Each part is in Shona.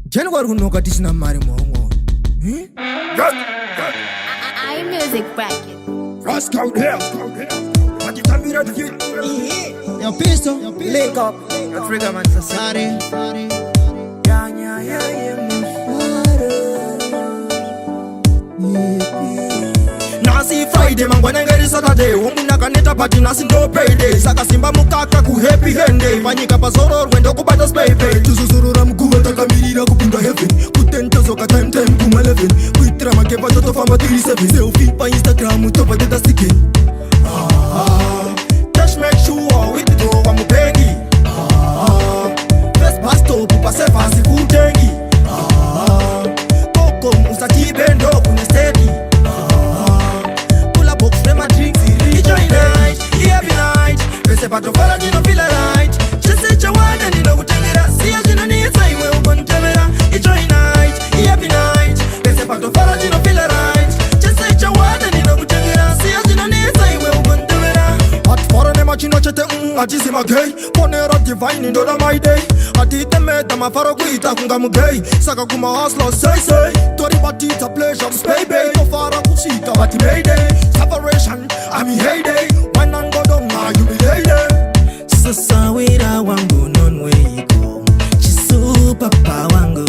Chen war kunoka tisina mari mongo. I music bracket. Rascal here. What you tell me that you? Your pistol, link up. Your trigger man society. Nasi Friday mangwana ngeri Saturday Womuna kaneta party nasi no payday Saka simba mukaka ku happy hende Manyika pasoro wendo kubata spay pay Tususurura mkuwa takamirira kupinda heaven Kutenta soka time kuma 11 Kuitra makepa toto fama 37 Selfie pa Instagram topa teta sticky Cash make sure with the wa mupengi Best pasto pupa sefa si kutengi Koko musaki bendo kune steady But the father didn't feel right. Just say you want and you know what you're see us in a near time. We'll go to camera. It's joy night, happy night. They say, but the father didn't feel right. Just say you want and you know what you're see us in a near time. We'll go to camera. At for an imagine, I just my gay. Ponera divine in my day. I did the met my faroquita, Kungamu Sakakuma Oslo, say. Tori Batita pleasure, baby. No Fara Kusita, but mayday. Separation, I'm heyday. When I'm go down, you be lady. Sasa wira wangu non weiko Chisu papa wangu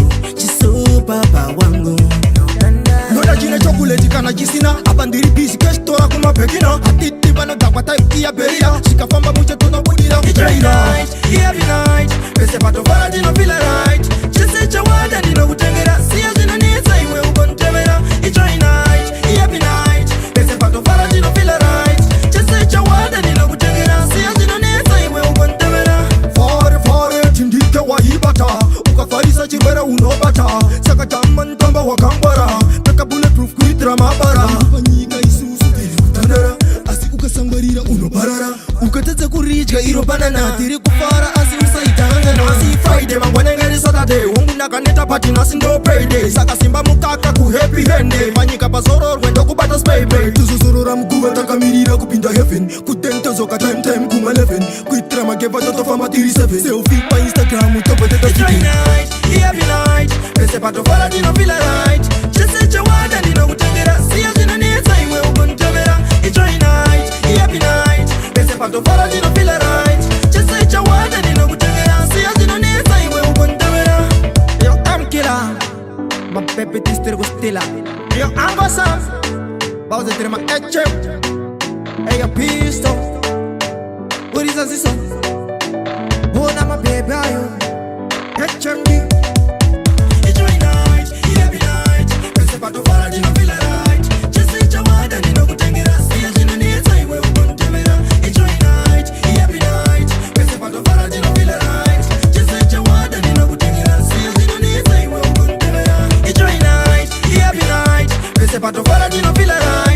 Noda jine chocolate kana jisina Abandiri bisi kestora kuma pekina Atiti bano dakwata ikia berira Shikafamba muche tono budira It's right night, happy night Pese pato fara dino feel right Chese chawada dino kutengera Siya zina nisa iwe ukontemera It's right night, happy night Pese pato fara dino feel right Chese chawada dino kutengera Siya zina nisa iwe ukontemera Fare tindike wa hibata Ukafarisa chibera unobata Saka jaman tamba wakambara Peka bulletproof kuitra mabara Panyika isusu tiri kutandara Asi ukasambarira unobarara Ukatete kurijga iro banana Tiri kufara asi usaitanga Nasi Friday mangwane ngeri Saturday Wonguna kaneta party nasi no payday Saka simba mukaka ku happy hende Panyika pasoro wendo kubata spay pay Tususurura mkuwa takamirira kupinda heaven Kutenta zoka time kuma 11 Kuitra makepa toto fama 37 Selfie pa Instagram topa teta sticky It's night, happy night Pese pato fara dino feel right Chese chawada dino kutengera Siya zina nisa iwe ukontemera It's night, happy night Pese pato fara dino feel right Chese chawada dino kutengera Siya zina nisa iwe ukontemera Yo I'm killer Ma pepe tistere gustila Yo I'm Basam Bauze tere ma HM Hey yo pistol What is this song? Oh na ma baby ayo HMD It's right night, happy night Pese pato fara dino feel right Chese chawada dino kutengera Siya zina nisa iwe ukontemera It's right night, happy night Pese pato fara dino feel right Chese chawada dino kutengera Siya zina nisa iwe ukontemera It's right night, happy night Pese pato fara dino feel right